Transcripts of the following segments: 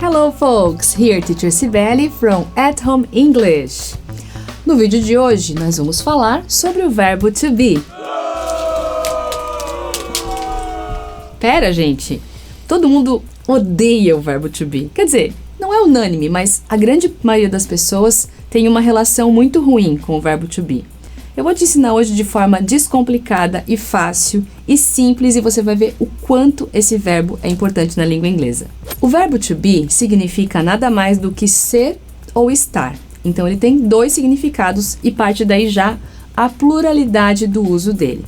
Hello folks, here Teacher Cibele from At Home English. No vídeo de hoje nós vamos falar sobre o verbo to be. Pera, gente, todo mundo odeia o verbo to be. Quer dizer, não é unânime, mas a grande maioria das pessoas tem uma relação muito ruim com o verbo to be. Eu vou te ensinar hoje de forma descomplicada e fácil e simples e você vai ver o quanto esse verbo é importante na língua inglesa. O verbo to be significa nada mais do que ser ou estar. Então ele tem dois significados e parte daí já a pluralidade do uso dele.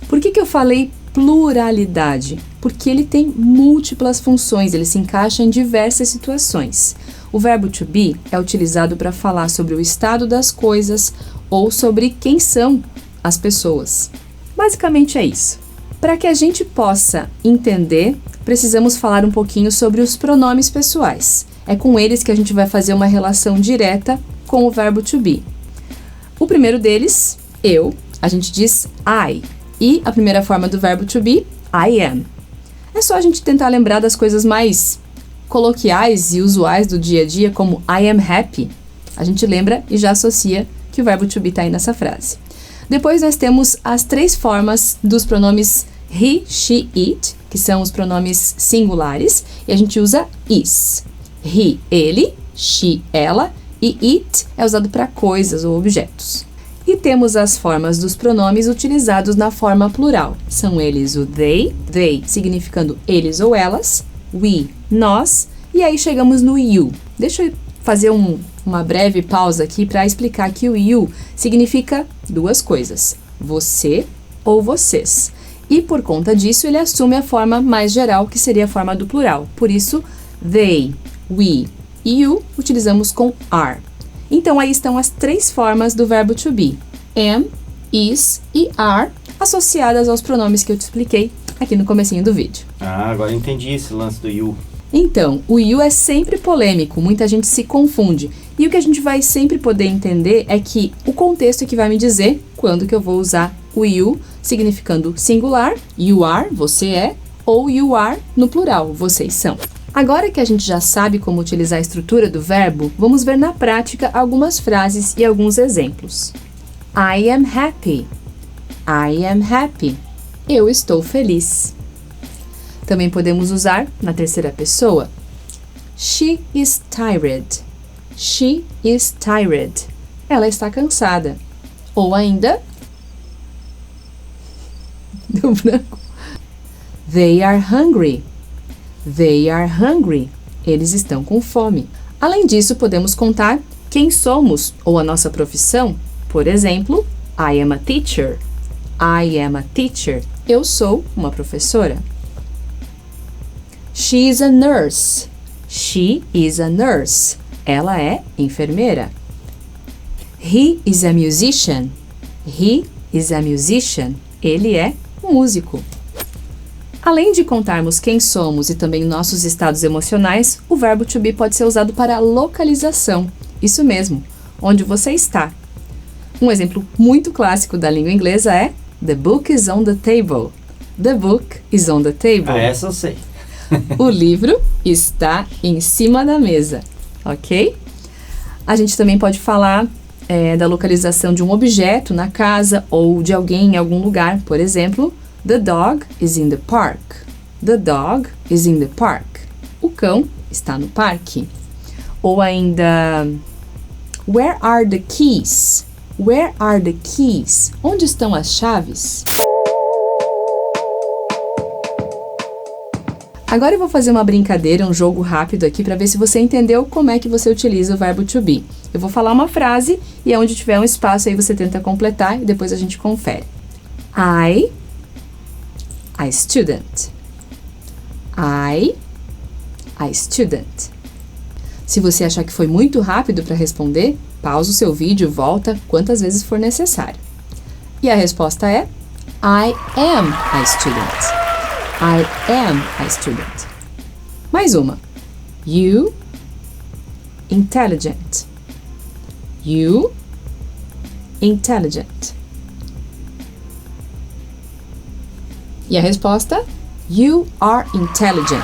Por que eu falei pluralidade? Porque ele tem múltiplas funções, ele se encaixa em diversas situações. O verbo to be é utilizado para falar sobre o estado das coisas ou sobre quem são as pessoas. Basicamente é isso. Para que a gente possa entender, precisamos falar um pouquinho sobre os pronomes pessoais. É com eles que a gente vai fazer uma relação direta com o verbo to be. O primeiro deles, eu, a gente diz I. E a primeira forma do verbo to be, I am. É só a gente tentar lembrar das coisas mais coloquiais e usuais do dia a dia, como I am happy. A gente lembra e já associa que o verbo to be está aí nessa frase. Depois nós temos as três formas dos pronomes he, she, it, que são os pronomes singulares, e a gente usa is. He, ele, she, ela, e it é usado para coisas ou objetos. E temos as formas dos pronomes utilizados na forma plural. São eles o they significando eles ou elas, we, nós, e aí chegamos no you. Deixa eu fazer uma breve pausa aqui para explicar que o you significa duas coisas, você ou vocês. E por conta disso ele assume a forma mais geral, que seria a forma do plural. Por isso, they, we e you utilizamos com are. Então aí estão as três formas do verbo to be, am, is e are, associadas aos pronomes que eu te expliquei aqui no comecinho do vídeo. Agora eu entendi esse lance do you. Então, o you é sempre polêmico, muita gente se confunde. E o que a gente vai sempre poder entender é que o contexto é que vai me dizer quando que eu vou usar o you, significando singular, you are, você é, ou you are no plural, vocês são. Agora que a gente já sabe como utilizar a estrutura do verbo, vamos ver na prática algumas frases e alguns exemplos. I am happy. I am happy. Eu estou feliz. Também podemos usar na terceira pessoa. She is tired. She is tired. Ela está cansada. Ou ainda... Deu branco. They are hungry. They are hungry. Eles estão com fome. Além disso, podemos contar quem somos ou a nossa profissão. Por exemplo, I am a teacher. I am a teacher. Eu sou uma professora. She is a nurse. She is a nurse. Ela é enfermeira. He is a musician. He is a musician. Ele é um músico. Além de contarmos quem somos e também nossos estados emocionais, o verbo to be pode ser usado para localização. Isso mesmo, onde você está. Um exemplo muito clássico da língua inglesa é The book is on the table. The book is on the table. Essa eu sei. O livro está em cima da mesa, ok? A gente também pode falar da localização de um objeto na casa ou de alguém em algum lugar. Por exemplo, the dog is in the park. The dog is in the park. O cão está no parque. Ou ainda, where are the keys? Where are the keys? Onde estão as chaves? Agora eu vou fazer uma brincadeira, um jogo rápido aqui para ver se você entendeu como é que você utiliza o verbo to be. Eu vou falar uma frase e onde tiver um espaço aí você tenta completar e depois a gente confere. I student. I student. Se você achar que foi muito rápido para responder, pausa o seu vídeo, volta quantas vezes for necessário. E a resposta é I am a student. I am a student. Mais uma. You intelligent. You intelligent. E a resposta? You are intelligent.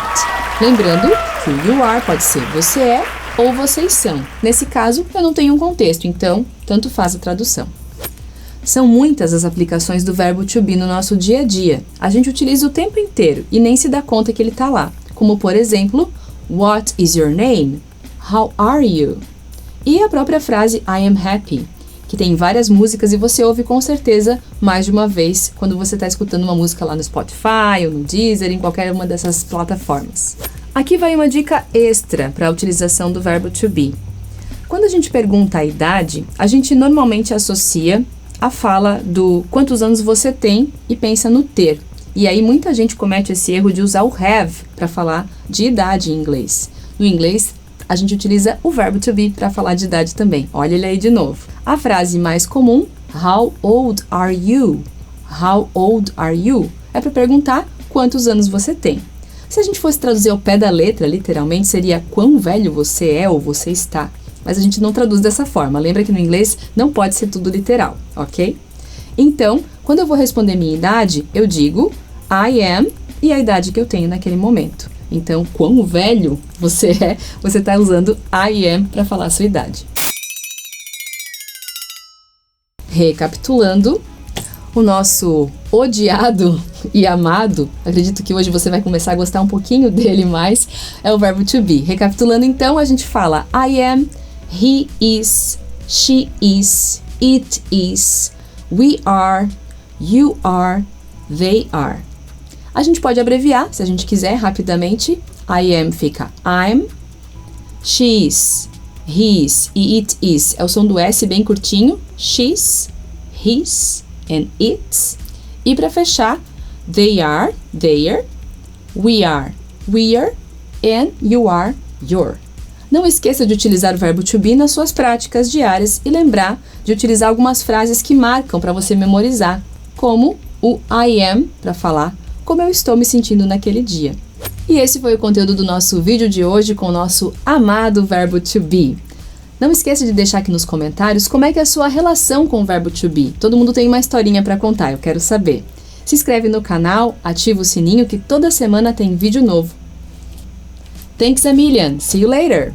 Lembrando que you are pode ser você é ou vocês são. Nesse caso, eu não tenho um contexto, então tanto faz a tradução. São muitas as aplicações do verbo to be no nosso dia a dia. A gente utiliza o tempo inteiro e nem se dá conta que ele está lá. Como, por exemplo, What is your name? How are you? E a própria frase I am happy, que tem várias músicas e você ouve com certeza mais de uma vez quando você está escutando uma música lá no Spotify ou no Deezer, em qualquer uma dessas plataformas. Aqui vai uma dica extra para a utilização do verbo to be. Quando a gente pergunta a idade, a gente normalmente associa a fala do quantos anos você tem e pensa no ter. E aí muita gente comete esse erro de usar o have para falar de idade em inglês. No inglês, a gente utiliza o verbo to be para falar de idade também. Olha ele aí de novo. A frase mais comum, how old are you? How old are you? É para perguntar quantos anos você tem. Se a gente fosse traduzir ao pé da letra, literalmente, seria quão velho você é ou você está. Mas a gente não traduz dessa forma. Lembra que no inglês não pode ser tudo literal, ok? Então, quando eu vou responder minha idade, eu digo I am e a idade que eu tenho naquele momento. Então, quão velho você é, você está usando I am para falar a sua idade. Recapitulando, o nosso odiado e amado, acredito que hoje você vai começar a gostar um pouquinho dele mais, é o verbo to be. Recapitulando então, a gente fala I am, he is, she is, it is, we are, you are, they are. A gente pode abreviar, se a gente quiser, rapidamente. I am fica I'm, she's, his e it is é o som do S bem curtinho. She's, his and its. E para fechar, they are, their, we are, we're, and you are, your. Não esqueça de utilizar o verbo to be nas suas práticas diárias e lembrar de utilizar algumas frases que marcam para você memorizar, como o I am, para falar como eu estou me sentindo naquele dia. E esse foi o conteúdo do nosso vídeo de hoje com o nosso amado verbo to be. Não esqueça de deixar aqui nos comentários como é que é a sua relação com o verbo to be. Todo mundo tem uma historinha para contar, eu quero saber. Se inscreve no canal, ativa o sininho que toda semana tem vídeo novo. Thanks a million. See you later.